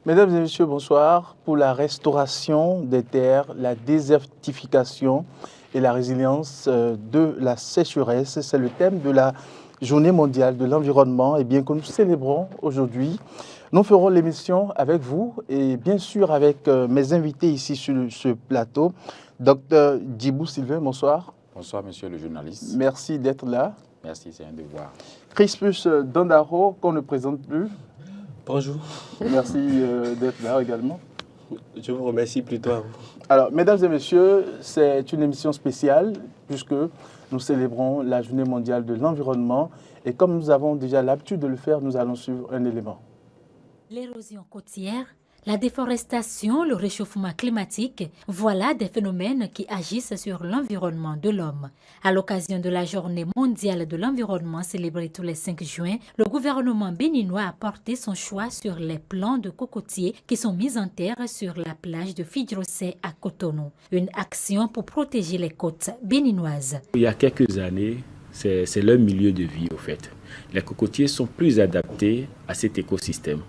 Mesdames et messieurs, bonsoir. Pour la restauration des terres, la désertification et la résilience de la sécheresse, c'est le thème de la Journée mondiale de l'environnement et bien que nous célébrons aujourd'hui. Nous ferons l'émission avec vous et bien sûr avec mes invités ici sur ce plateau. Docteur Djibou Sylvain, bonsoir. Bonsoir, monsieur le journaliste. Merci d'être là. Merci, c'est un devoir. Crispus Dandaro, qu'on ne présente plus. Bonjour. Merci d'être là également. Je vous remercie plutôt à vous. Alors, mesdames et messieurs, c'est une émission spéciale puisque nous célébrons la Journée mondiale de l'environnement et comme nous avons déjà l'habitude de le faire, nous allons suivre un élément. L'érosion côtière, la déforestation, le réchauffement climatique, voilà des phénomènes qui agissent sur l'environnement de l'homme. À l'occasion de la Journée mondiale de l'environnement célébrée tous les 5 juin, le gouvernement béninois a porté son choix sur les plants de cocotiers qui sont mis en terre sur la plage de Fidjrosset à Cotonou. Une action pour protéger les côtes béninoises. Il y a quelques années, c'est leur milieu de vie au fait. Les cocotiers sont plus adaptés à cet écosystème.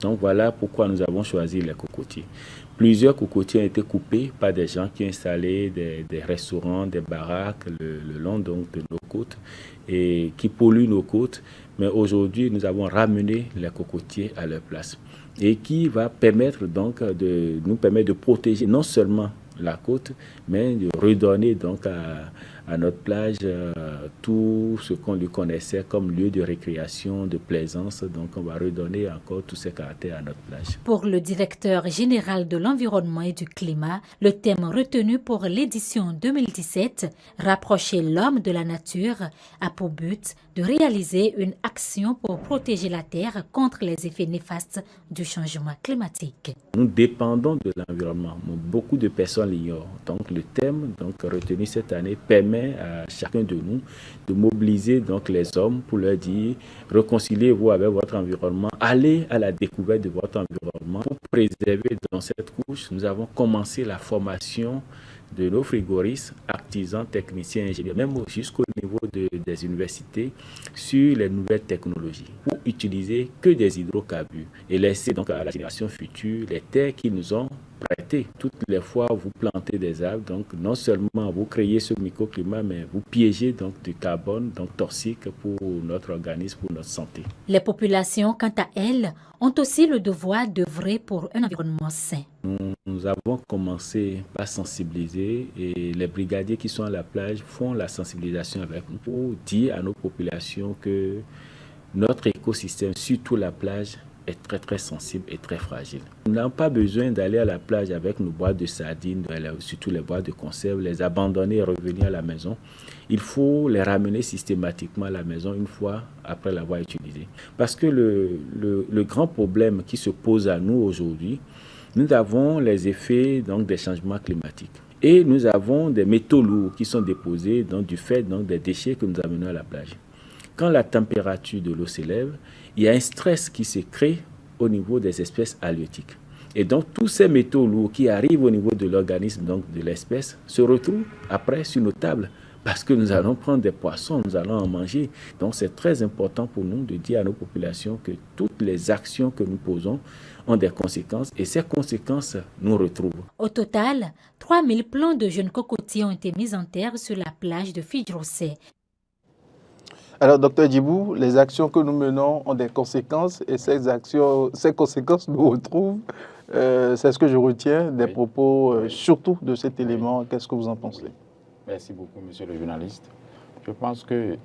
Donc voilà pourquoi nous avons choisi les cocotiers. Plusieurs cocotiers ont été coupés par des gens qui ont installé des restaurants, des baraques le long donc, de nos côtes et qui polluent nos côtes. Mais aujourd'hui, nous avons ramené les cocotiers à leur place et qui va permettre donc nous permettre de protéger non seulement la côte, mais de redonner donc à notre plage tout ce qu'on lui connaissait comme lieu de récréation, de plaisance. Donc on va redonner encore tous ces caractères à notre plage. Pour le directeur général de l'environnement et du climat, le thème retenu pour l'édition 2017, Rapprocher l'homme de la nature, a pour but de réaliser une action pour protéger la Terre contre les effets néfastes du changement climatique. Nous dépendons de l'environnement. Beaucoup de personnes l'ignorent. Donc le thème retenu cette année permet à chacun de nous de mobiliser donc les hommes pour leur dire réconciliez-vous avec votre environnement, allez à la découverte de votre environnement pour préserver dans cette couche. Nous avons commencé la formation de nos frigoristes, artisans, techniciens, ingénieurs, même jusqu'au niveau des universités sur les nouvelles technologies pour utiliser que des hydrocarbures et laisser donc à la génération future les terres qui nous ont prêtées. Toutes les fois vous plantez des arbres, donc non seulement vous créez ce microclimat, mais vous piégez donc du carbone donc toxique pour notre organisme, pour notre santé. Les populations, quant à elles, ont aussi le devoir d'œuvrer pour un environnement sain. Nous avons commencé par sensibiliser et les brigadiers qui sont à la plage font la sensibilisation avec nous pour dire à nos populations que notre écosystème, surtout la plage, est très très sensible et très fragile. Nous n'avons pas besoin d'aller à la plage avec nos boîtes de sardines, surtout les boîtes de conserve, les abandonner et revenir à la maison. Il faut les ramener systématiquement à la maison une fois après l'avoir utilisé. Parce que le grand problème qui se pose à nous aujourd'hui, nous avons les effets donc, des changements climatiques. Et nous avons des métaux lourds qui sont déposés donc, du fait donc, des déchets que nous amenons à la plage. Quand la température de l'eau s'élève, il y a un stress qui se crée au niveau des espèces halieutiques. Et donc, tous ces métaux lourds qui arrivent au niveau de l'organisme donc de l'espèce se retrouvent après sur nos tables. Parce que nous allons prendre des poissons, nous allons en manger. Donc, c'est très important pour nous de dire à nos populations que toutes les actions que nous posons ont des conséquences et ces conséquences nous retrouvent. Au total, 3000 plants de jeunes cocotiers ont été mis en terre sur la plage de Fidjrosset. Alors, docteur Djibou, les actions que nous menons ont des conséquences et ces conséquences nous retrouvent. C'est ce que je retiens des propos, surtout de cet élément. Qu'est-ce que vous en pensez? Merci beaucoup, monsieur le journaliste. Je pense que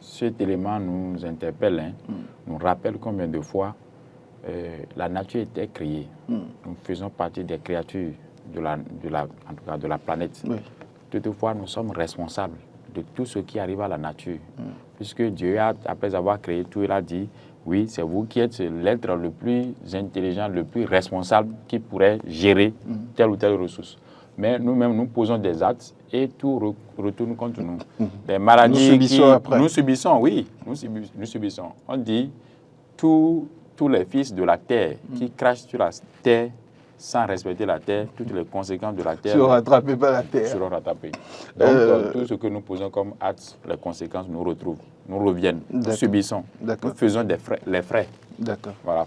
cet élément nous interpelle, nous rappelle combien de fois la nature était créée. Nous faisons partie des créatures de la planète. Oui. Toutefois, nous sommes responsables de tout ce qui arrive à la nature. Puisque Dieu, après avoir créé tout, il a dit, oui, c'est vous qui êtes l'être le plus intelligent, le plus responsable qui pourrait gérer telle ou telle ressource. Mais nous-mêmes, nous posons des actes et tout retourne contre nous. Des maladies nous subissons, oui, nous subissons. On dit, tous les fils de la terre qui crachent sur la terre sans respecter la terre, toutes les conséquences de la terre seront rattrapées par la terre. Seront rattrapées. Donc, tout ce que nous posons comme actes, les conséquences nous retrouvent, nous reviennent, nous subissons. Nous faisons les frais. D'accord. Voilà.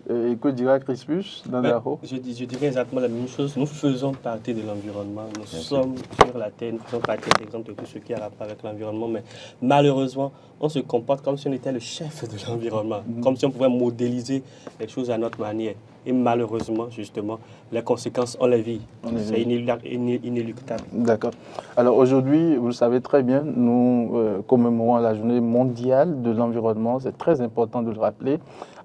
Et que dira Crispus Dandaro? Je dirais exactement la même chose. Nous faisons partie de l'environnement. Nous sommes sur la Terre. Nous faisons partie, par exemple, de tout ce qui a rapport avec l'environnement. Mais malheureusement, on se comporte comme si on était le chef de l'environnement. Comme si on pouvait modéliser les choses à notre manière. Et malheureusement, justement, les conséquences, on les vit. C'est inéluctable. D'accord. Alors aujourd'hui, vous le savez très bien, nous commémorons la journée mondiale de l'environnement. C'est très important de le rappeler.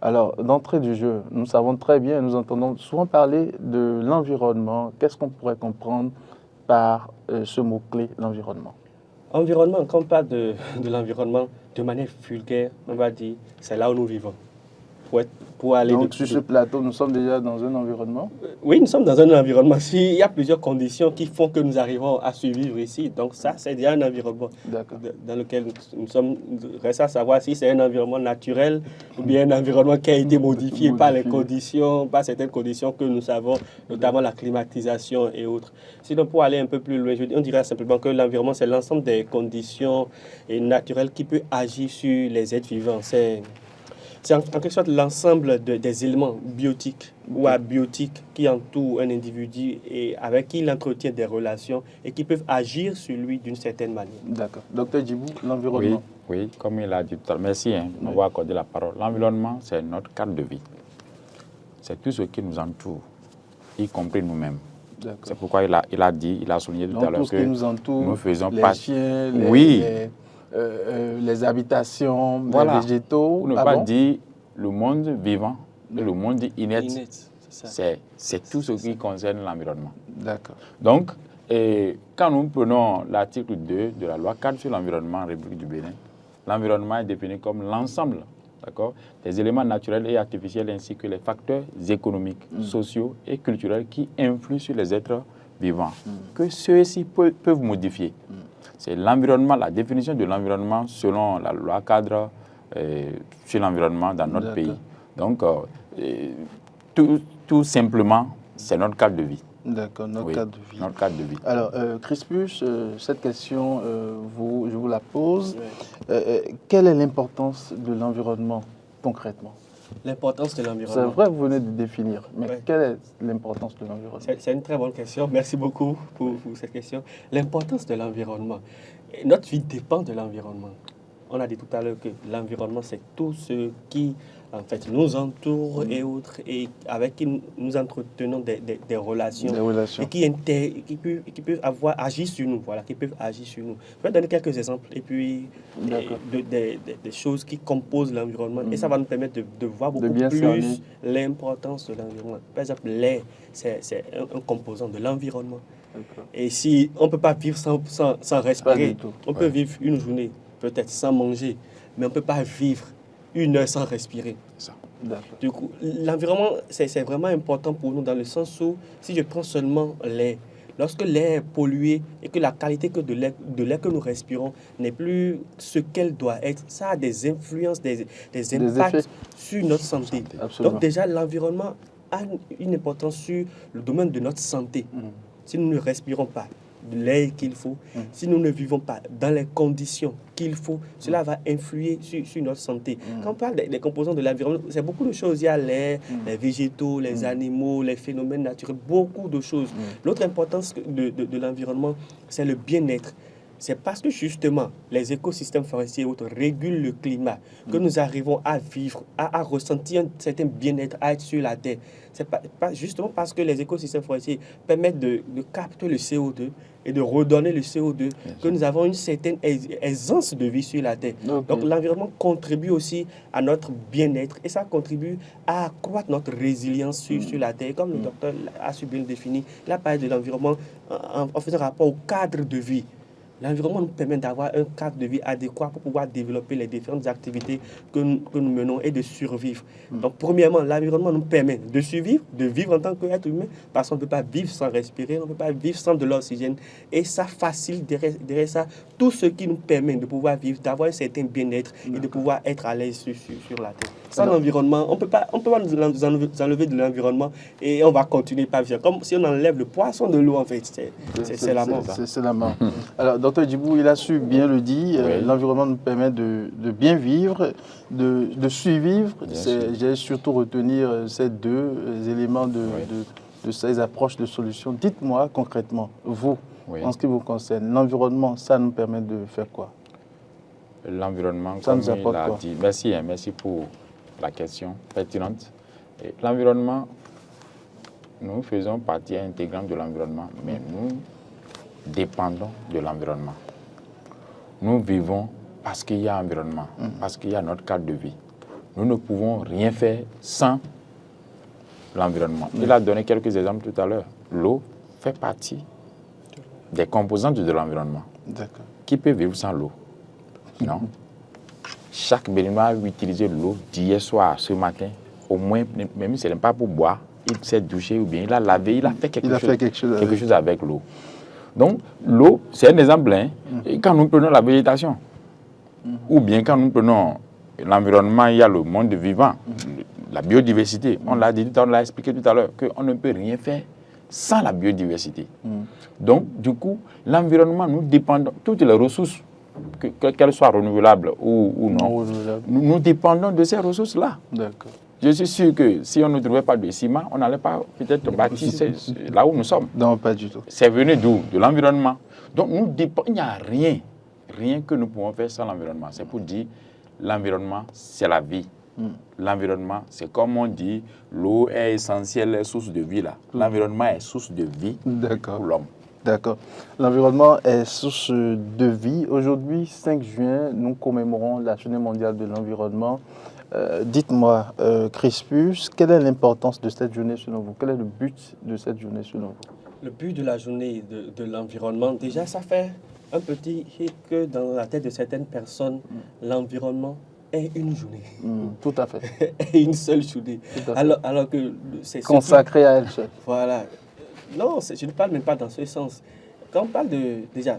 Alors, d'entrée du jeu, nous savons très bien, nous entendons souvent parler de l'environnement. Qu'est-ce qu'on pourrait comprendre par ce mot-clé, l'environnement? Environnement, quand on parle de l'environnement, de manière vulgaire, on va dire, c'est là où nous vivons. Pour aller donc, sur ce plateau, nous sommes déjà dans un environnement? Oui, nous sommes dans un environnement. Il y a plusieurs conditions qui font que nous arrivons à survivre ici. Donc ça, c'est déjà un environnement dans lequel nous sommes. Reste à savoir si c'est un environnement naturel ou bien un environnement qui a été modifié par les conditions, par certaines conditions que nous savons, notamment la climatisation et autres. Sinon, pour aller un peu plus loin, on dirait simplement que l'environnement, c'est l'ensemble des conditions naturelles qui peut agir sur les êtres vivants. C'est en quelque sorte l'ensemble des éléments biotiques ou abiotiques qui entourent un individu et avec qui il entretient des relations et qui peuvent agir sur lui d'une certaine manière. D'accord. Docteur Djibou, l'environnement. Oui, comme il a dit tout à l'heure. Merci de m'avoir accordé la parole. L'environnement, c'est notre cadre de vie. C'est tout ce qui nous entoure, y compris nous-mêmes. C'est pourquoi il a souligné tout à l'heure que nous entoure, nous faisons les partie. Chiens, les habitations, les végétaux. Pour ne pas dire le monde vivant et le monde inerte. C'est tout ce qui concerne l'environnement. D'accord. Donc, quand nous prenons l'article 2 de la loi 4 sur l'environnement en République du Bénin, l'environnement est défini comme l'ensemble des éléments naturels et artificiels ainsi que les facteurs économiques, sociaux et culturels qui influent sur les êtres vivants, que ceux-ci peuvent modifier. C'est l'environnement, la définition de l'environnement selon la loi cadre sur l'environnement dans notre pays. Donc, tout simplement, c'est notre cadre de vie. D'accord, notre cadre de vie. Notre cadre de vie. Alors, Crispus, cette question, je vous la pose. Quelle est l'importance de l'environnement concrètement? L'importance de l'environnement. C'est vrai, vous venez de définir, mais quelle est l'importance de l'environnement? C'est une très bonne question. Merci beaucoup pour cette question. L'importance de l'environnement. Notre vie dépend de l'environnement. On a dit tout à l'heure que l'environnement, c'est tout ce qui, en fait, nous entoure et autres, et avec qui nous entretenons des relations. Et qui peuvent agir sur nous. Voilà, qui peuvent agir sur nous. Je vais donner quelques exemples et puis des choses qui composent l'environnement. Et ça va nous permettre de voir beaucoup plus l'importance de l'environnement. Par exemple, l'air, c'est un composant de l'environnement. Et si on ne peut pas vivre sans respirer, on peut vivre une journée peut-être sans manger, mais on ne peut pas vivre une heure sans respirer. Du coup, l'environnement, c'est vraiment important pour nous dans le sens où, si je prends seulement l'air, lorsque l'air est pollué et que la qualité de l'air que nous respirons n'est plus ce qu'elle doit être, ça a des influences, des impacts sur notre santé. Donc déjà, l'environnement a une importance sur le domaine de notre santé. Si nous ne respirons pas l'air qu'il faut, si nous ne vivons pas dans les conditions qu'il faut, cela va influer sur notre santé. Quand on parle des composants de l'environnement, c'est beaucoup de choses. Il y a l'air, les végétaux, les animaux, les phénomènes naturels, beaucoup de choses. L'autre importance de l'environnement, c'est le bien-être. C'est parce que justement, les écosystèmes forestiers et autres régulent le climat que nous arrivons à vivre, à ressentir un certain bien-être, à être sur la Terre. C'est pas justement parce que les écosystèmes forestiers permettent de capter le CO2 et de redonner le CO2 que nous avons une certaine aisance de vie sur la Terre. Donc l'environnement contribue aussi à notre bien-être et ça contribue à accroître notre résilience sur la Terre. Comme le docteur a su bien le définir, il a parlé de l'environnement en faisant rapport au cadre de vie. L'environnement nous permet d'avoir un cadre de vie adéquat pour pouvoir développer les différentes activités que nous menons et de survivre. Donc, premièrement, l'environnement nous permet de survivre, de vivre en tant qu'être humain, parce qu'on ne peut pas vivre sans respirer, on ne peut pas vivre sans de l'oxygène. Et ça facilite derrière ça tout ce qui nous permet de pouvoir vivre, d'avoir un certain bien-être et de pouvoir être à l'aise sur la Terre. Sans l'environnement, on ne peut pas nous enlever de l'environnement et on va continuer par vivre. Comme si on enlève le poisson de l'eau, en fait. C'est la mort. C'est la mort. Alors, Docteur Djibou, il a su bien le dire, Oui. l'environnement nous permet de bien vivre, de survivre. J'ai surtout retenir ces deux éléments de ces approches de solutions. Dites-moi concrètement, vous, en ce qui vous concerne, l'environnement, ça nous permet de faire quoi? L'environnement, ça comme nous apporte il a quoi? dit. Merci, merci pour la question pertinente. L'environnement, nous faisons partie intégrante de l'environnement, mais nous dépendons de l'environnement. Nous vivons parce qu'il y a environnement, parce qu'il y a notre cadre de vie. Nous ne pouvons rien faire sans l'environnement. Il a donné quelques exemples tout à l'heure. L'eau fait partie des composantes de l'environnement. D'accord. Qui peut vivre sans l'eau? Non. Chaque Béninois a utilisé l'eau d'hier soir, ce matin, au moins, même si ce n'est pas pour boire, il s'est douché ou bien il a lavé, il a fait quelque chose avec l'eau. Donc, l'eau, c'est un exemple. Et quand nous prenons la végétation, ou bien quand nous prenons l'environnement, il y a le monde vivant, la biodiversité. On l'a dit, on l'a expliqué tout à l'heure, qu'on ne peut rien faire sans la biodiversité. Donc, du coup, l'environnement, nous dépendons, toutes les ressources, qu'elles soient renouvelables ou non, nous dépendons de ces ressources-là. D'accord. Je suis sûr que si on ne trouvait pas de ciment, on n'allait pas peut-être bâtir là où nous sommes. Non, pas du tout. C'est venu d'où? De l'environnement. Donc, il n'y a rien que nous pouvons faire sans l'environnement. C'est pour dire, l'environnement, c'est la vie. L'environnement, c'est comme on dit, l'eau est essentielle, source de vie. L'environnement est source de vie pour l'homme. D'accord. L'environnement est source de vie. Aujourd'hui, 5 juin, nous commémorons la Journée mondiale de l'environnement. Dites-moi, Crispus, quelle est l'importance de cette journée selon vous? Quel est le but de cette journée selon vous? Le but de la journée de l'environnement, déjà, ça fait un petit hit que dans la tête de certaines personnes, l'environnement est une journée. Tout à fait. Et une seule journée. Alors que c'est consacré à elle seule. Voilà. Non, je ne parle même pas dans ce sens. Quand on parle de... Déjà,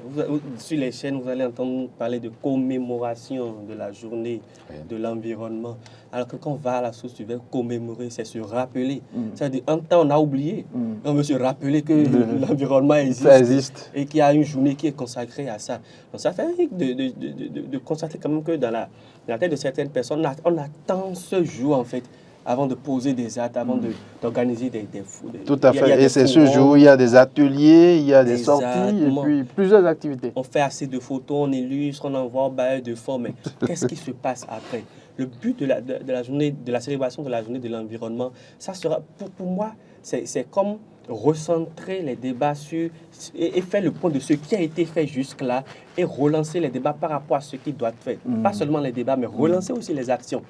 sur les chaînes, vous allez entendre parler de commémoration de la journée de l'environnement. Alors que quand on va à la source du verbe commémorer, c'est se rappeler. C'est-à-dire, un temps, on a oublié. On veut se rappeler que l'environnement existe. Et qu'il y a une journée qui est consacrée à ça. Donc, ça fait de constater quand même que dans la tête de certaines personnes, on attend ce jour, en fait, avant de poser des actes, avant d'organiser des fous. Tout à fait. Et c'est ce jour où il y a des ateliers, il y a des sorties, et puis plusieurs activités. On fait assez de photos, on illustre, on envoie bail de forme. Mais qu'est-ce qui se passe après? Le but de la journée, de la célébration de la journée de l'environnement, ça sera, pour moi, c'est comme recentrer les débats sur et faire le point de ce qui a été fait jusque-là et relancer les débats par rapport à ce qui doit être fait. Pas seulement les débats, mais relancer aussi les actions.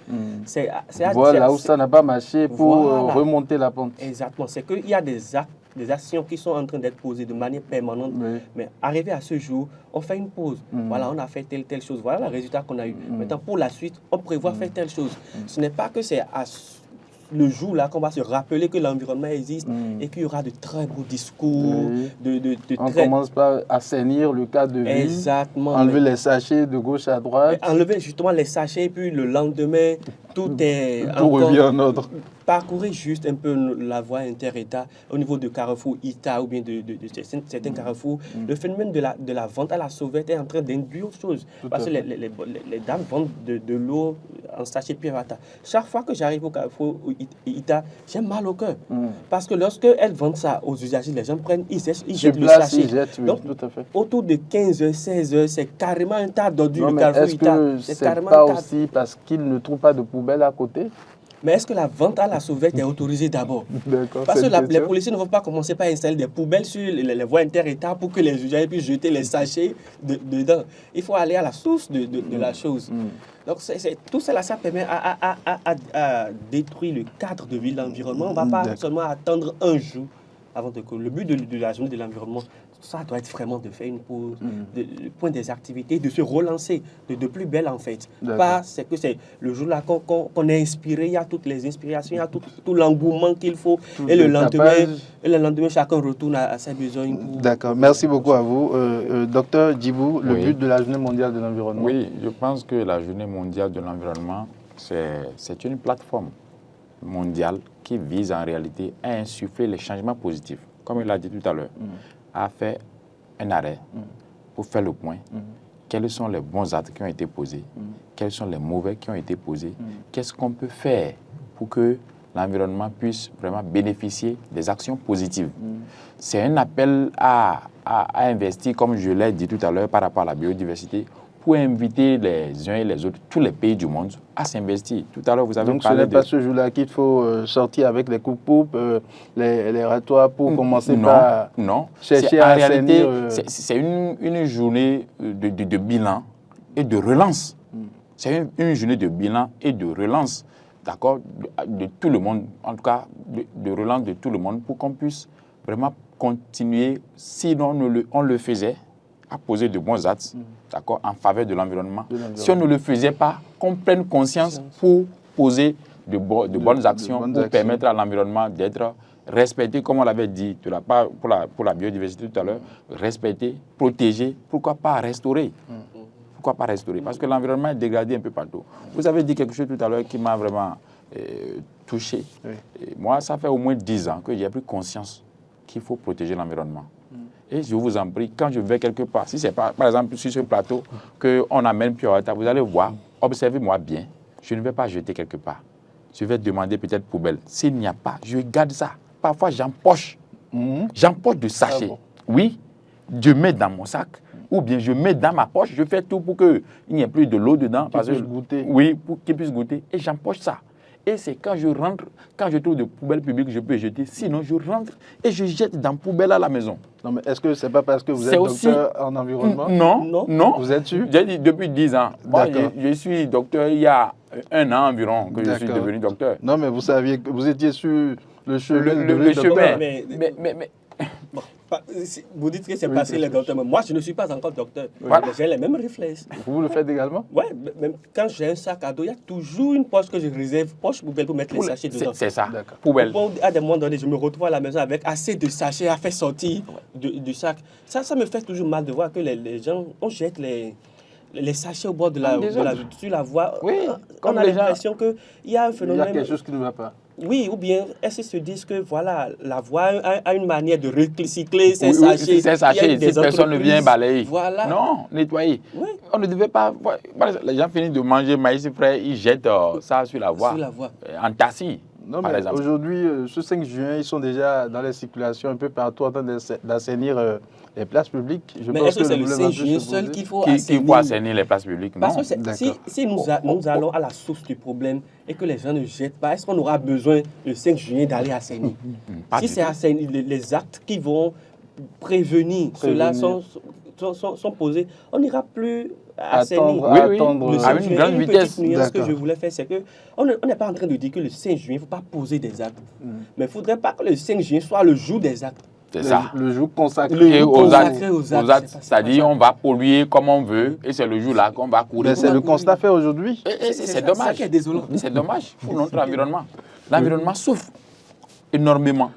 Voilà où ça n'a pas marché pour remonter la pente. Exactement. C'est qu'il y a des actions qui sont en train d'être posées de manière permanente, mais arrivé à ce jour, on fait une pause. Voilà, on a fait telle chose. Voilà le résultat qu'on a eu. Maintenant, pour la suite, on prévoit faire telle chose. Ce n'est pas que c'est le jour là qu'on va se rappeler que l'environnement existe et qu'il y aura de très beaux discours. On commence par assainir le cadre de vie. Exactement. Enlever les sachets de gauche à droite. Enlever justement les sachets, et puis le lendemain, tout revient en ordre. Parcourir juste un peu la voie inter-État au niveau de Carrefour ITA ou bien de certains carrefours. Le phénomène de la vente à la sauvette est en train d'induire autre chose. Parce que les dames vendent de l'eau en sachet Pirata. Chaque fois que j'arrive au Carrefour ITA, j'ai mal au cœur. Parce que lorsque elles vendent ça aux usagers, les gens prennent, ils jettent le sachet. Donc, tout à fait. Autour de 15h, 16h, c'est carrément un tas d'ordures. Est-ce que c'est pas aussi parce qu'ils ne trouvent pas de poubelle à côté? Mais est-ce que la vente à la sauvette est autorisée d'abord? Parce que les policiers ne vont pas commencer par installer des poubelles sur les voies inter-État pour que les usagers puissent jeter les sachets dedans. Il faut aller à la source de la chose. Donc tout cela, ça permet à détruire le cadre de vie de l'environnement. On ne va pas seulement attendre un jour avant de... Le but de la journée de l'environnement, ça doit être vraiment de faire une pause, le point des activités, de se relancer de plus belle en fait. Pas c'est que c'est le jour-là qu'on est inspiré, il y a toutes les inspirations, il y a tout l'engouement qu'il faut. Et le lendemain, chacun retourne à ses besoins. D'accord, merci beaucoup à vous. Docteur Djibou, le but de la Journée mondiale de l'environnement. Oui, je pense que la Journée mondiale de l'environnement, c'est une plateforme mondiale qui vise en réalité à insuffler les changements positifs. Comme il l'a dit tout à l'heure, à faire un arrêt pour faire le point. Quels sont les bons actes qui ont été posés? Quels sont les mauvais qui ont été posés? Qu'est-ce qu'on peut faire pour que l'environnement puisse vraiment bénéficier des actions positives? C'est un appel à investir, comme je l'ai dit tout à l'heure, par rapport à la biodiversité, pour inviter les uns et les autres, tous les pays du monde, à s'investir. Tout à l'heure, vous avez donc parlé ce n'est pas ce jour-là qu'il faut sortir avec les coupe-poupes, les ratoirs pour commencer par chercher à assainir. C'est une journée de bilan et de relance. C'est une journée de bilan et de relance, d'accord, de tout le monde, en tout cas de relance de tout le monde, pour qu'on puisse vraiment continuer, sinon on le faisait, à poser de bons actes, d'accord, en faveur de l'environnement. Si on ne le faisait pas, qu'on prenne conscience pour poser de bonnes actions, pour permettre à l'environnement d'être respecté, comme on l'avait dit pour la biodiversité tout à l'heure, respecter, protéger, pourquoi pas restaurer. Pourquoi pas restaurer? Parce que l'environnement est dégradé un peu partout. Vous avez dit quelque chose tout à l'heure qui m'a vraiment touché. Et moi, ça fait au moins 10 ans que j'ai pris conscience qu'il faut protéger l'environnement. Et je vous en prie, quand je vais quelque part, si c'est par exemple sur ce plateau qu'on amène Pure Water, vous allez voir, observez-moi bien, je ne vais pas jeter quelque part. Je vais demander peut-être poubelle. S'il n'y a pas, je garde ça. Parfois, j'empoche. J'empoche de sachets. Ah bon? Oui, je mets dans mon sac, ou bien je mets dans ma poche, je fais tout pour qu'il n'y ait plus de l'eau dedans. Qu'il puisse goûter. Oui, pour qu'il puisse goûter. Et j'empoche ça. Et c'est quand je rentre, quand je trouve de poubelles publiques, je peux jeter. Sinon, je rentre et je jette dans la poubelle à la maison. Non, mais est-ce que ce n'est pas parce que vous êtes docteur en environnement? Non. Vous êtes sûr? J'ai dit depuis 10 ans. Moi, je suis docteur il y a 1 an environ que je suis devenu docteur. Non, mais vous saviez que vous étiez sur le chemin. Le chemin. Mais vous dites que c'est passé les docteurs, mais moi je ne suis pas encore docteur. J'ai les mêmes réflexes. Vous le faites également? Oui, même quand j'ai un sac à dos, il y a toujours une poche que je réserve, poche poubelle pour mettre les sachets dedans. C'est ça, poubelle. À des moments donnés, je me retrouve à la maison avec assez de sachets à faire sortir du sac. Ça me fait toujours mal de voir que les gens, on jette les sachets au bord de sur la voie. Oui, on a l'impression qu'il y a un phénomène. Il y a quelque chose qui ne va pas. Oui, ou bien est-ce qu'ils se disent que voilà, la voie a une manière de recycler ces sachets. Ces sachets, si personne ne vient balayer. Voilà. Non, nettoyer. Oui. On ne devait pas. Les gens finissent de manger maïs frais, ils jettent ça sur la voie. En tassis. Non, mais aujourd'hui, ce 5 juin, ils sont déjà dans les circulations un peu partout en train d'assainir les places publiques. Mais est-ce que c'est le 5 juin seul qu'il faut assainir? Qu'il faut assainir les places publiques? Parce que si nous allons à la source du problème et que les gens ne jettent pas, est-ce qu'on aura besoin le 5 juin d'aller assainir? Si c'est assainir, les actes qui vont prévenir cela sont posés, on n'ira plus assainir. Attendre à une grande vitesse. Ce que je voulais faire, c'est qu'on n'est pas en train de dire que le 5 juin, il ne faut pas poser des actes. Mais il ne faudrait pas que le 5 juin soit le jour des actes. C'est ça. Le jour consacré aux actes. C'est-à-dire, on va polluer comme on veut et c'est le jour-là qu'on va courir. Mais c'est le constat fait aujourd'hui. C'est dommage. C'est dommage pour notre environnement. L'environnement souffre énormément.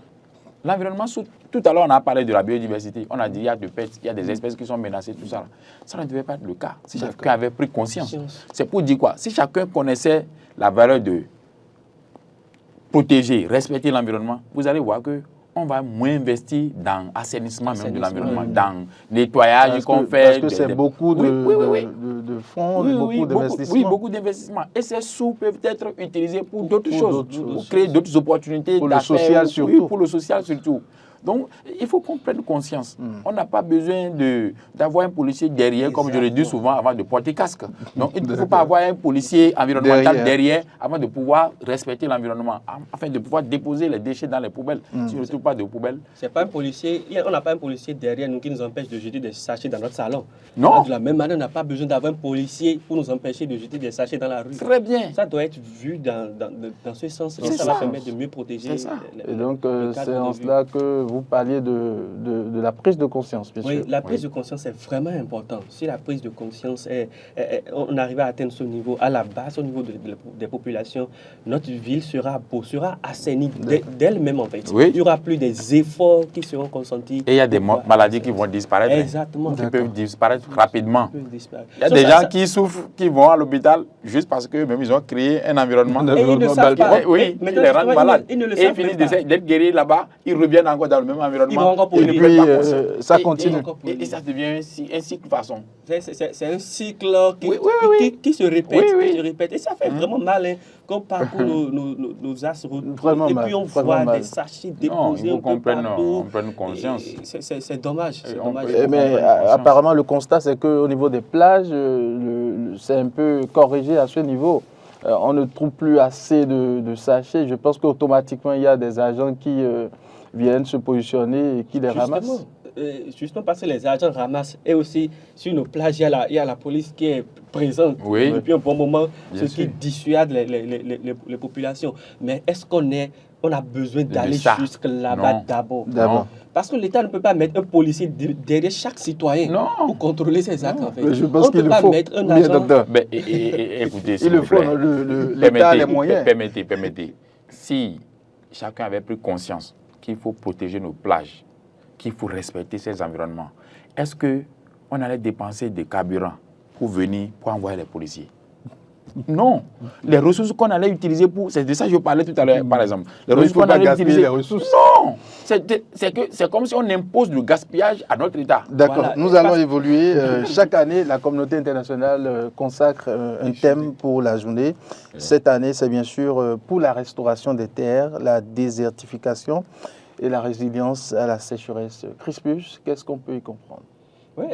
L'environnement souffre. Tout à l'heure, on a parlé de la biodiversité. On a dit qu'il y a des pets, il y a des espèces qui sont menacées, tout ça. Ça ne devait pas être le cas si chacun avait pris conscience. C'est pour dire quoi? Si chacun connaissait la valeur de protéger, respecter l'environnement, vous allez voir que on va moins investir dans l'assainissement même de l'environnement, dans le nettoyage qu'on fait. Parce que c'est beaucoup de fonds, beaucoup d'investissements. Oui, beaucoup d'investissements. Et ces sous peuvent être utilisés pour d'autres choses, pour créer d'autres opportunités. Pour le social surtout. Oui, pour le social surtout. Donc, il faut qu'on prenne conscience. On n'a pas besoin d'avoir un policier derrière, comme je le dis souvent, avant de porter casque. Donc, il ne faut pas avoir un policier environnemental derrière avant de pouvoir respecter l'environnement, afin de pouvoir déposer les déchets dans les poubelles. Si on ne trouve pas de poubelles. C'est pas un policier, on n'a pas un policier derrière nous qui nous empêche de jeter des sachets dans notre salon. Non. De la même manière, on n'a pas besoin d'avoir un policier pour nous empêcher de jeter des sachets dans la rue. Très bien. Ça doit être vu dans ce sens. Ça va permettre de mieux protéger. Et donc, c'est en cela que vous parliez de la prise de conscience, bien sûr. Oui, la prise de conscience est vraiment importante. Si la prise de conscience on arrive à atteindre ce niveau, à la base, au niveau des populations, notre ville sera assainie d'elle-même, en fait. Oui. Il n'y aura plus des efforts qui seront consentis. Et il y a des maladies qui vont disparaître. Exactement. Qui peuvent disparaître rapidement. Il y a des gens qui souffrent, qui vont à l'hôpital juste parce que même ils ont créé un environnement. Et ils ne savent pas. Oui, ils les rendent malades. Et ils finissent d'être guéris là-bas, ils reviennent encore dans le même environnement. Ils vont encore et polluer. ne prennent pas conscience. Ça continue. Et ça devient un cycle façon. C'est un cycle qui se répète, qui se répète. Et ça fait vraiment mal, hein, qu'on parcourt nos as routes. Vraiment et mal, puis on voit des sachets déposés il faut qu'on partout. prenne conscience. C'est dommage. Mais apparemment, le constat, c'est qu'au niveau des plages, c'est un peu corrigé à ce niveau. On ne trouve plus assez de sachets. Je pense qu'automatiquement, il y a des agents qui viennent se positionner et qui les ramassent. Justement parce que les agents ramassent. Et aussi, sur nos plages, il y a la police qui est présente depuis un bon moment, ce qui dissuade les populations. Mais est-ce qu'on a besoin d'aller jusque là-bas d'abord? Parce que l'État ne peut pas mettre un policier derrière chaque citoyen pour contrôler ses actes. En fait. Je pense qu'il le faut. Mettre un agent... Écoutez, il le faut, l'État a les moyens. Permettez. Si chacun avait pris conscience qu'il faut protéger nos plages, qu'il faut respecter ces environnements, est-ce qu'on allait dépenser des carburants pour envoyer les policiers? Non. Les ressources qu'on allait utiliser c'est de ça que je parlais tout à l'heure, par exemple. Les ressources qu'on allait utiliser. Les ressources. Non. C'est comme si on impose le gaspillage à notre État. D'accord. Voilà. Nous allons évoluer. Chaque année, la communauté internationale consacre un thème pour la journée. Cette année, c'est bien sûr pour la restauration des terres, la désertification et la résilience à la sécheresse. Crispus, qu'est-ce qu'on peut y comprendre? Oui,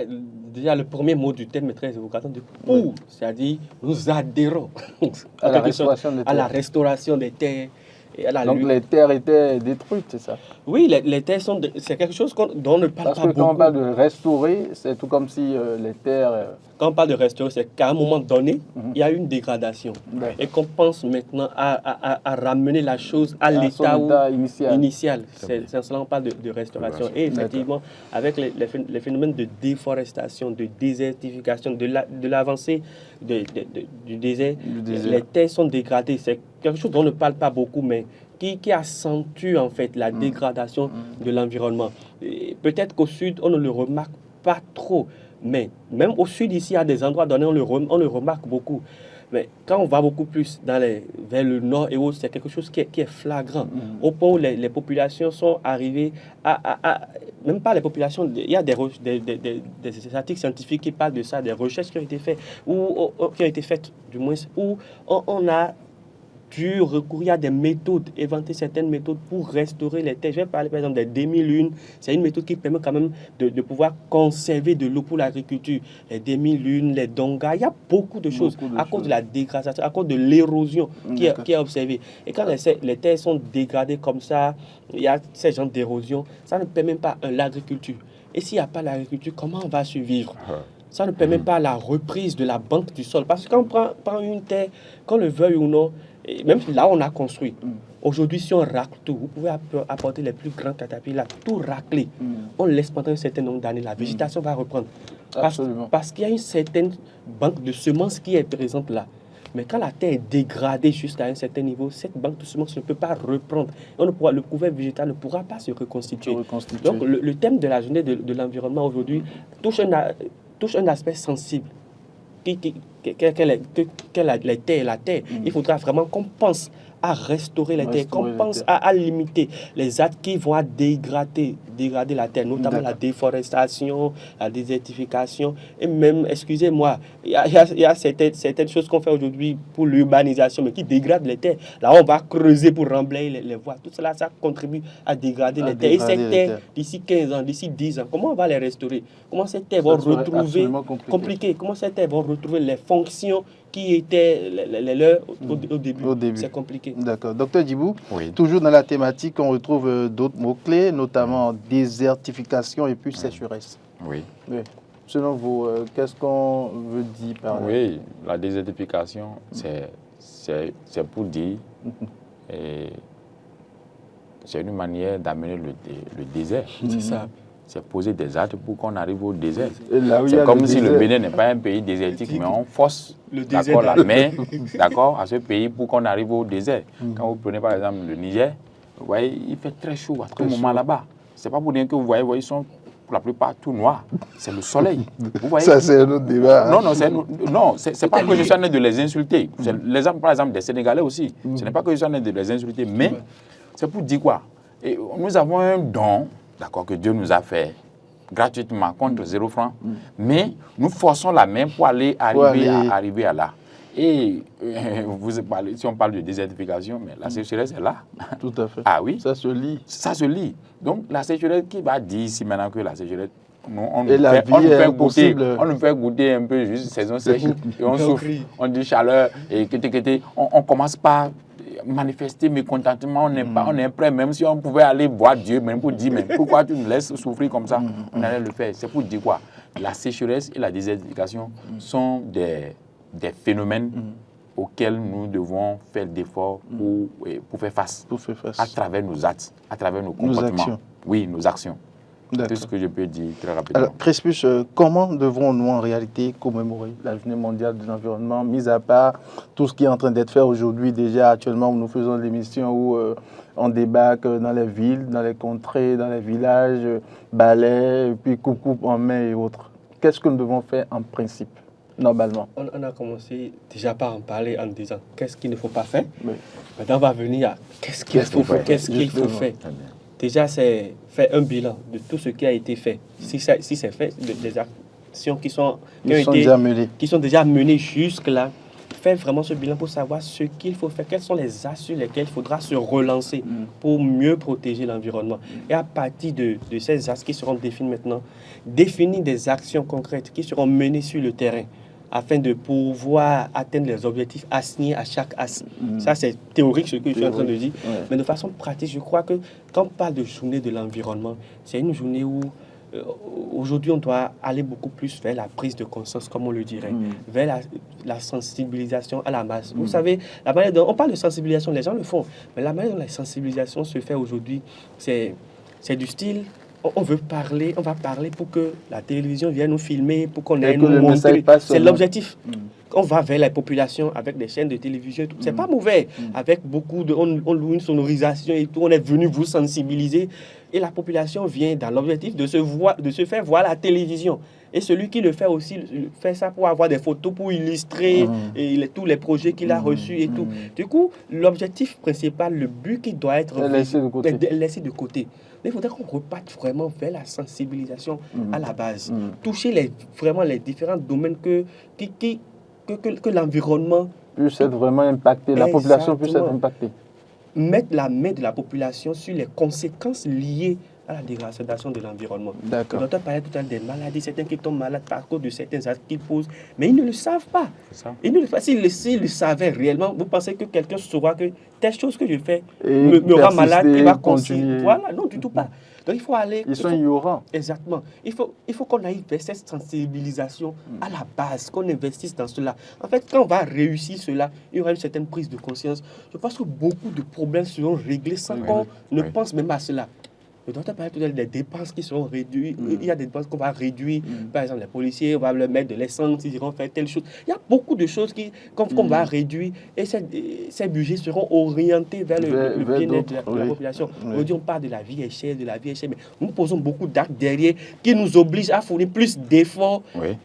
déjà le premier mot du thème est très évocateur de pour, c'est-à-dire nous adhérons à la restauration des terres. Et à la Donc lutte. les terres étaient détruites, c'est ça? Oui, les terres c'est quelque chose dont on ne parle pas beaucoup. Parce que quand on parle de restaurer, c'est tout comme si les terres... Quand on parle de restaurer, c'est qu'à un moment donné, il y a une dégradation. Et qu'on pense maintenant à ramener la chose à l'état initial. C'est cela qu'on parle de restauration. Et effectivement, avec les phénomènes de déforestation, de désertification, de l'avancée du désert, les terres sont dégradées. C'est quelque chose dont on ne parle pas beaucoup, mais qui accentue en fait la dégradation de l'environnement. Peut-être qu'au sud, on ne le remarque pas trop. Mais même au sud, ici, à des endroits donnés, on le remarque beaucoup. Mais quand on va beaucoup plus vers le nord et autres, c'est quelque chose qui est flagrant. Au point où les populations sont arrivées même pas les populations, il y a des articles scientifiques qui parlent de ça, des recherches qui ont été faites, du moins, où on a dû recourir à des méthodes, inventer certaines méthodes pour restaurer les terres. Je vais parler par exemple des demi-lunes. C'est une méthode qui permet quand même de pouvoir conserver de l'eau pour l'agriculture. Les demi-lunes, les dongas, il y a beaucoup de choses à cause de la dégradation, à cause de l'érosion qui est observée. Et quand les terres sont dégradées comme ça, il y a ces genres d'érosion, ça ne permet pas l'agriculture. Et s'il n'y a pas l'agriculture, comment on va survivre? Ça ne permet pas la reprise de la banque du sol. Parce que quand on prend une terre, qu'on le veuille ou non, et même là on a construit. Aujourd'hui, si on racle tout, vous pouvez apporter les plus grands catapillars, tout racler. On laisse pendant un certain nombre d'années, la végétation va reprendre. Parce qu'il y a une certaine banque de semences qui est présente là. Mais quand la terre est dégradée jusqu'à un certain niveau, cette banque de semences ne peut pas reprendre. Le couvert végétal ne pourra pas se reconstituer. Donc le thème de la journée de l'environnement aujourd'hui touche un aspect sensible. Les terres, la terre. Il faudra vraiment qu'on pense à restaurer les terres, qu'on pense à limiter les actes qui vont à dégrader la terre, notamment la déforestation, la désertification, et même, excusez-moi, il y a certaines choses qu'on fait aujourd'hui pour l'urbanisation, mais qui dégradent les terres. Là, on va creuser pour remblayer les voies. Tout cela, ça contribue à dégrader les terres. Et ces terres, d'ici 15 ans, d'ici 10 ans, comment on va les restaurer? Comment ces terres vont retrouver... compliqué. Comment ces terres vont retrouver les fonctions qui étaient les leurs au début. C'est compliqué. D'accord. Docteur Djibou, toujours dans la thématique, on retrouve d'autres mots-clés, notamment désertification et puis sécheresse. Oui. Selon vous, qu'est-ce qu'on veut dire par là? Oui, la désertification, c'est pour dire... c'est une manière d'amener le désert. C'est ça. C'est poser des actes pour qu'on arrive au désert. C'est comme si le Bénin n'est pas un pays désertique, mais on force la main à ce pays pour qu'on arrive au désert. Quand vous prenez par exemple le Niger, vous voyez, il fait très chaud à tout moment là-bas. Ce n'est pas pour dire que vous voyez, ils sont pour la plupart tout noirs. C'est le soleil. Vous voyez? Ça, c'est un autre débat. Non, c'est pas que je suis en train de les insulter. L'exemple, par exemple, des Sénégalais aussi. Ce n'est pas que je suis en train de les insulter, mais c'est pour dire quoi? Et nous avons un don, d'accord, que Dieu nous a fait gratuitement contre 0 francs, mais nous forçons la main pour arriver à là. Et vous parlez, si on parle de désertification, mais la sécheresse est là. Tout à fait. Ah oui. Ça se lit. Ça se lit. Donc la sécheresse, qui va dire ici maintenant que la sécheresse, on nous fait goûter un peu juste saison sèche et on souffre. On dit chaleur et on commence par manifester mécontentement, on est prêt, même si on pouvait aller voir Dieu, même pour dire, mais pourquoi tu nous laisses souffrir comme ça, on allait le faire. C'est pour dire quoi? La sécheresse et la désertification sont des phénomènes auxquels nous devons faire d'efforts pour faire face. À travers nos actes, à travers nos comportements. Nos actions. Oui, nos actions. C'est ce que je peux dire très rapidement. Alors, Crispus, comment devrons-nous en réalité commémorer la Journée mondiale de l'environnement, mis à part tout ce qui est en train d'être fait aujourd'hui, déjà actuellement où nous faisons l'émission où on débarque dans les villes, dans les contrées, dans les villages, balais, puis coupe en main et autres. Qu'est-ce que nous devons faire en principe, normalement? On a commencé déjà par en parler en disant qu'est-ce qu'il ne faut pas faire. Oui. Maintenant, on va venir à qu'est-ce qu'il faut faire. Déjà, c'est faire un bilan de tout ce qui a été fait. Si c'est fait, des actions qui sont déjà menées jusque-là, faire vraiment ce bilan pour savoir ce qu'il faut faire, quels sont les axes sur lesquels il faudra se relancer pour mieux protéger l'environnement. Et à partir de ces axes qui seront définis maintenant, définir des actions concrètes qui seront menées sur le terrain afin de pouvoir atteindre les objectifs assignés à chaque axe. Ça, c'est théorique, ce que je suis en train de dire. Ouais. Mais de façon pratique, je crois que quand on parle de journée de l'environnement, c'est une journée où aujourd'hui, on doit aller beaucoup plus vers la prise de conscience, comme on le dirait, vers la sensibilisation à la masse. Vous savez, la manière dont on parle de sensibilisation, les gens le font, mais la manière dont la sensibilisation se fait aujourd'hui, c'est du style... On va parler pour que la télévision vienne nous filmer, pour qu'on ait nous montrer. C'est l'objectif. On va vers la population avec des chaînes de télévision. C'est pas mauvais. Avec beaucoup de... On loue une sonorisation et tout. On est venu vous sensibiliser. Et la population vient dans l'objectif de se faire voir la télévision. Et celui qui le fait aussi, fait ça pour avoir des photos, pour illustrer tous les projets qu'il a reçus et tout. Du coup, l'objectif principal, le but qui doit être laissé de côté. Mais il faudrait qu'on reparte vraiment vers la sensibilisation à la base. Toucher vraiment les différents domaines que l'environnement puisse être vraiment impacté, la population puisse être impactée. Mettre la main de la population sur les conséquences liées à la dégradation de l'environnement. Le docteur parlait tout à l'heure des maladies, certains qui tombent malades par cause de certains actes qu'ils posent, mais ils ne le savent pas. S'ils le savaient réellement, vous pensez que quelqu'un saura que telle chose que je fais me rend malade, il va continuer. Voilà, non, du tout pas. Donc il faut aller... Ils sont ignorants. Exactement. Il faut qu'on aille vers cette sensibilisation à la base, qu'on investisse dans cela. En fait, quand on va réussir cela, il y aura une certaine prise de conscience. Je pense que beaucoup de problèmes seront réglés sans qu'on ne pense même à cela. Le docteur parlait tout à l'heure des dépenses qui seront réduites. Il y a des dépenses qu'on va réduire. Par exemple, les policiers, on va leur mettre de l'essence, ils iront faire telle chose. Il y a beaucoup de choses qu'on va réduire. Et ces budgets seront orientés vers le bien-être de la population. Aujourd'hui, on parle de la vie est chère, mais nous posons beaucoup d'actes derrière qui nous obligent à fournir plus d'efforts.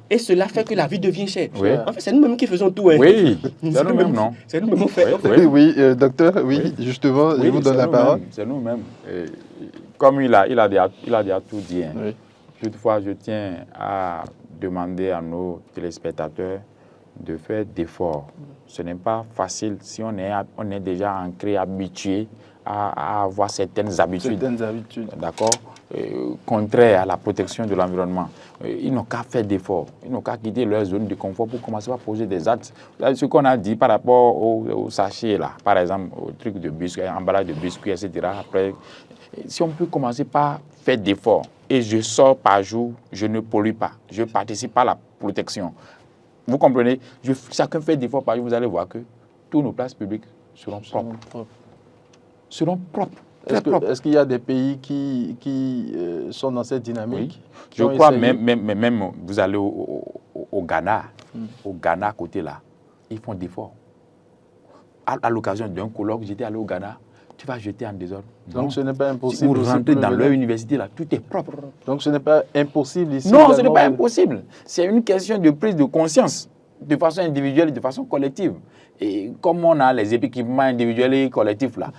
Et cela fait que la vie devient chère. En fait, c'est nous-mêmes qui faisons tout. Oui, c'est nous-mêmes, non? C'est nous-mêmes qui faisons. Oui, docteur, justement, je vous donne la parole. C'est nous-mêmes. Comme il a déjà tout dit. Toutefois, je tiens à demander à nos téléspectateurs de faire d'efforts. Ce n'est pas facile si on est déjà ancré, habitué à avoir certaines habitudes. D'accord, contraires à la protection de l'environnement. Ils n'ont qu'à faire d'efforts. Ils n'ont qu'à quitter leur zone de confort pour commencer à poser des actes. Là, ce qu'on a dit par rapport au sachet, là, par exemple, au truc de biscuits, emballage de biscuits, etc. Après, si on peut commencer par faire d'efforts, et je sors par jour, je ne pollue pas, je participe à la protection. Vous comprenez? Chacun fait d'efforts par jour, vous allez voir que toutes nos places publiques seront propres. Est-ce qu'il y a des pays qui sont dans cette dynamique? Je crois même, vous allez au Ghana, au Ghana à côté là, ils font d'efforts. À l'occasion d'un colloque, j'étais allé au Ghana. Tu vas jeter en désordre. Donc ce n'est pas impossible. Si vous rentrez dans leur université, là, tout est propre. Donc ce n'est pas impossible ici. Non, ce n'est pas impossible. C'est une question de prise de conscience. de façon individuelle et de façon collective. Et comme on a les équipements individuels et collectifs là,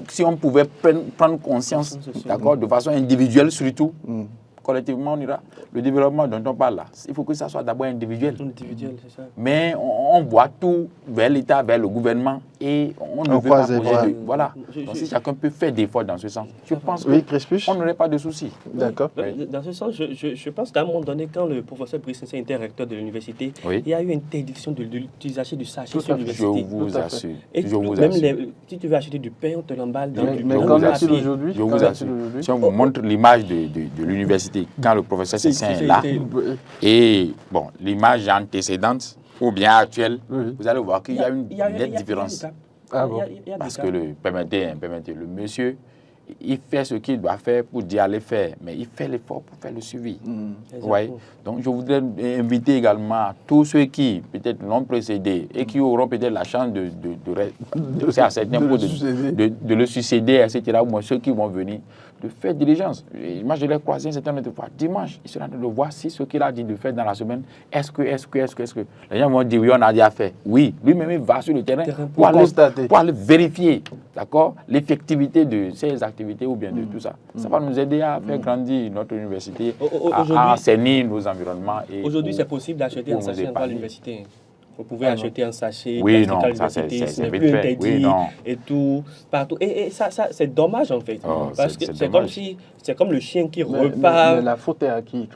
si on pouvait prendre conscience, d'accord, de façon individuelle surtout, collectivement on ira. Le développement dont on parle là, il faut que ça soit d'abord individuel. C'est ça. Mais on voit tout vers l'État, vers le gouvernement et on ne veut pas poser de... Voilà. Donc si chacun peut faire des efforts dans ce sens, je pense qu'on n'aurait pas de soucis. D'accord. Dans ce sens, je pense qu'à un moment donné, quand le professeur Brice était recteur de l'université, il y a eu une interdiction de l'utilisation du sachet sur l'université. Je vous assure. Et même si tu veux acheter du pain, on te l'emballe dans du Mais qu'en est-il aujourd'hui? Je vous assure. Si on vous montre l'image de l'université, quand le professeur Cessin est là, et bon, l'image antécédente ou bien actuelle, vous allez voir qu'il y a une nette différence. Parce que, permettez, le monsieur, il fait ce qu'il doit faire pour dire aller faire, mais il fait l'effort pour faire le suivi. Ouais. Donc, je voudrais inviter également tous ceux qui, peut-être, l'ont précédé et qui auront peut-être la chance de à certains points de le succéder, etc., ou moins ceux qui vont venir, de faire diligence. Moi, je l'ai croisé un certain nombre de fois. Dimanche, il sera en train de voir si ce qu'il a dit de faire dans la semaine, est-ce que. Les gens vont dire, oui, on a déjà fait. Oui, lui-même, il va sur le terrain pour aller vérifier, d'accord, l'effectivité de ces activités ou bien de tout ça. Ça va nous aider à faire grandir notre université, à assainir nos environnements. Aujourd'hui, c'est possible d'acheter un sachet à l'université. Vous pouvez acheter un sachet, oui, non, ça c'est plus interdit, oui, et tout, partout. Et ça c'est dommage en fait. Parce que c'est comme le chien qui repart. Mais la faute est à qui?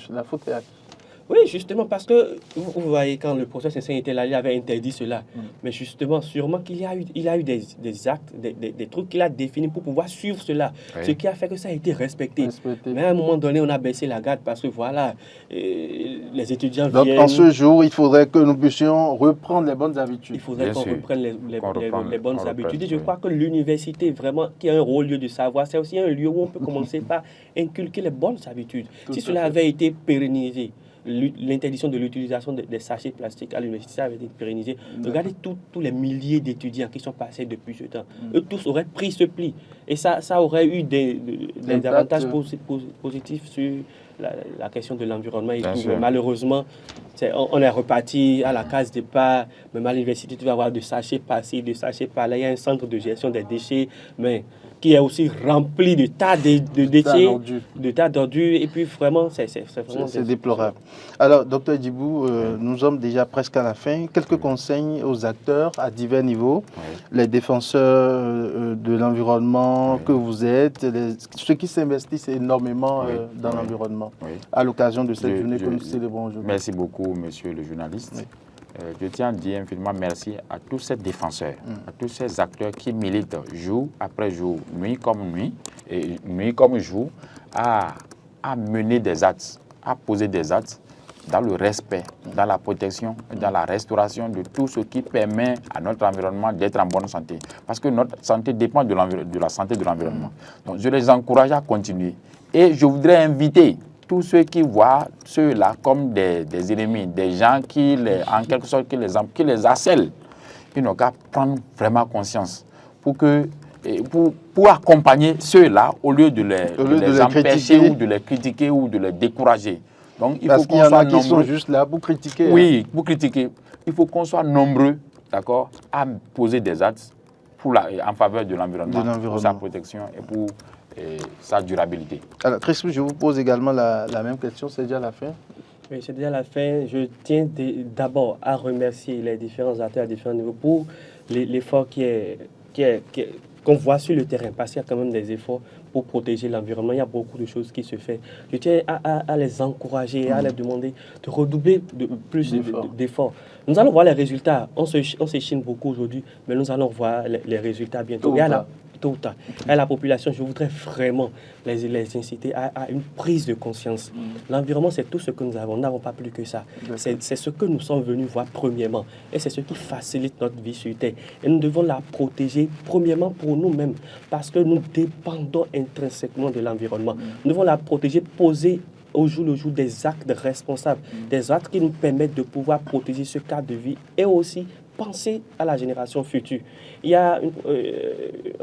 La faute est à qui? Oui, justement, parce que vous voyez, quand le professeur Cessin était là, il avait interdit cela. Mais justement, sûrement qu'il y a eu des actes, des trucs qu'il a définis pour pouvoir suivre cela. Ce qui a fait que ça a été respecté. Mais à un moment donné, on a baissé la garde parce que voilà, les étudiants viennent... Donc, en ce jour, il faudrait que nous puissions reprendre les bonnes habitudes. Il faudrait qu'on reprenne les bonnes habitudes. Et je crois que l'université, vraiment, qui a un haut lieu de savoir, c'est aussi un lieu où on peut commencer par inculquer les bonnes habitudes. Si cela avait été pérennisé, l'interdiction de l'utilisation des sachets plastiques à l'université avait été pérennisée. Regardez tous les milliers d'étudiants qui sont passés depuis ce temps. Eux tous auraient pris ce pli. Et ça aurait eu des avantages positifs sur la question de l'environnement et tout. Mais malheureusement, on est reparti à la case départ. Même à l'université, tu vas avoir des sachets par-ci, des sachets par-là. Il y a un centre de gestion des déchets, mais qui est aussi rempli de tas de déchets, de tas d'ordures. Et puis vraiment, c'est déplorable. Alors, docteur Djibou, nous sommes déjà presque à la fin. Quelques conseils aux acteurs à divers niveaux, les défenseurs de l'environnement que vous êtes, ceux qui s'investissent énormément dans l'environnement, à l'occasion de cette journée que nous célébrons aujourd'hui. Merci beaucoup, monsieur le journaliste. Je tiens à dire infiniment merci à tous ces défenseurs, à tous ces acteurs qui militent jour après jour, nuit comme nuit, et nuit comme jour, à mener des actes, à poser des actes dans le respect, dans la protection, dans la restauration de tout ce qui permet à notre environnement d'être en bonne santé. Parce que notre santé dépend de la santé de l'environnement. Donc je les encourage à continuer. Et je voudrais inviter tous ceux qui voient ceux-là comme des ennemis, des gens qui, en quelque sorte, qui les harcèlent, ils n'ont qu'à prendre vraiment conscience pour accompagner ceux-là au lieu de les empêcher ou de les critiquer ou de les décourager. Donc, parce qu'il y en a qui sont juste là pour critiquer. Oui, pour critiquer. Il faut qu'on soit nombreux, d'accord, à poser des actes en faveur de l'environnement, pour sa protection et pour sa durabilité. Alors, Tristou, je vous pose également la même question, c'est déjà la fin. Oui, c'est déjà la fin. Je tiens d'abord à remercier les différents acteurs à différents niveaux pour l'effort qu'on voit sur le terrain, parce qu'il y a quand même des efforts pour protéger l'environnement. Il y a beaucoup de choses qui se font. Je tiens à les encourager, à les demander de redoubler plus d'efforts. Nous allons voir les résultats. On s'échine beaucoup aujourd'hui, mais nous allons voir les résultats bientôt. À la population, je voudrais vraiment les inciter à une prise de conscience. L'environnement, c'est tout ce que nous avons. Nous n'avons pas plus que ça. C'est ce que nous sommes venus voir premièrement. Et c'est ce qui facilite notre vie sur Terre. Et nous devons la protéger premièrement pour nous-mêmes, parce que nous dépendons intrinsèquement de l'environnement. Nous devons la protéger, poser au jour le jour des actes responsables, des actes qui nous permettent de pouvoir protéger ce cadre de vie et aussi penser à la génération future. Il y a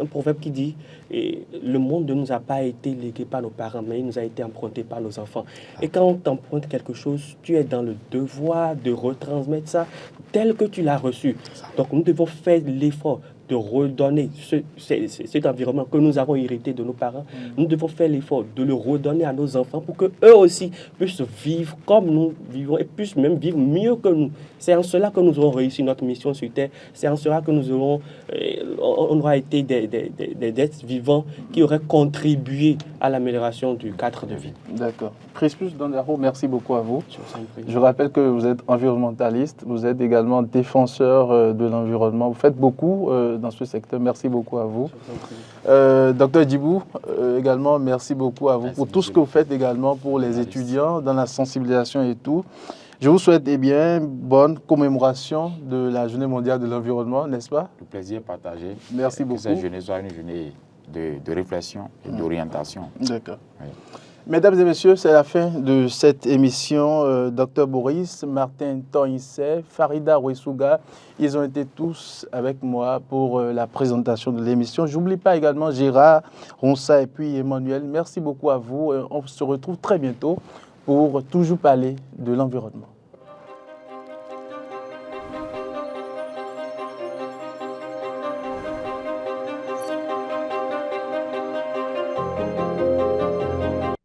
un proverbe qui dit le monde ne nous a pas été légué par nos parents, mais il nous a été emprunté par nos enfants. Et quand on t'emprunte quelque chose, tu es dans le devoir de retransmettre ça tel que tu l'as reçu. Donc nous devons faire l'effort de redonner cet environnement que nous avons hérité de nos parents. Nous devons faire l'effort de le redonner à nos enfants pour qu'eux aussi puissent vivre comme nous vivons et puissent même vivre mieux que nous. C'est en cela que nous aurons réussi notre mission sur Terre. C'est en cela que nous aurons, on aura été des êtres vivants qui auraient contribué à l'amélioration du cadre de vie. D'accord. Crispus Dandaro, merci beaucoup à vous. Je rappelle que vous êtes environnementaliste, vous êtes également défenseur de l'environnement. Vous faites beaucoup dans ce secteur. Merci beaucoup à vous. Docteur Djibou, également, merci beaucoup à vous pour tout ce que vous faites également pour les étudiants dans la sensibilisation et tout. Je vous souhaite bonne commémoration de la Journée mondiale de l'environnement, n'est-ce pas? Le plaisir est partagé. Merci beaucoup. Que cette journée soit une journée de réflexion et d'orientation. D'accord. Oui. Mesdames et messieurs, c'est la fin de cette émission. Docteur Boris, Martin Toïnse, Farida Ouessouga, ils ont été tous avec moi pour la présentation de l'émission. J'oublie pas également Gérard Ronsa et puis Emmanuel. Merci beaucoup à vous. On se retrouve très bientôt pour toujours parler de l'environnement.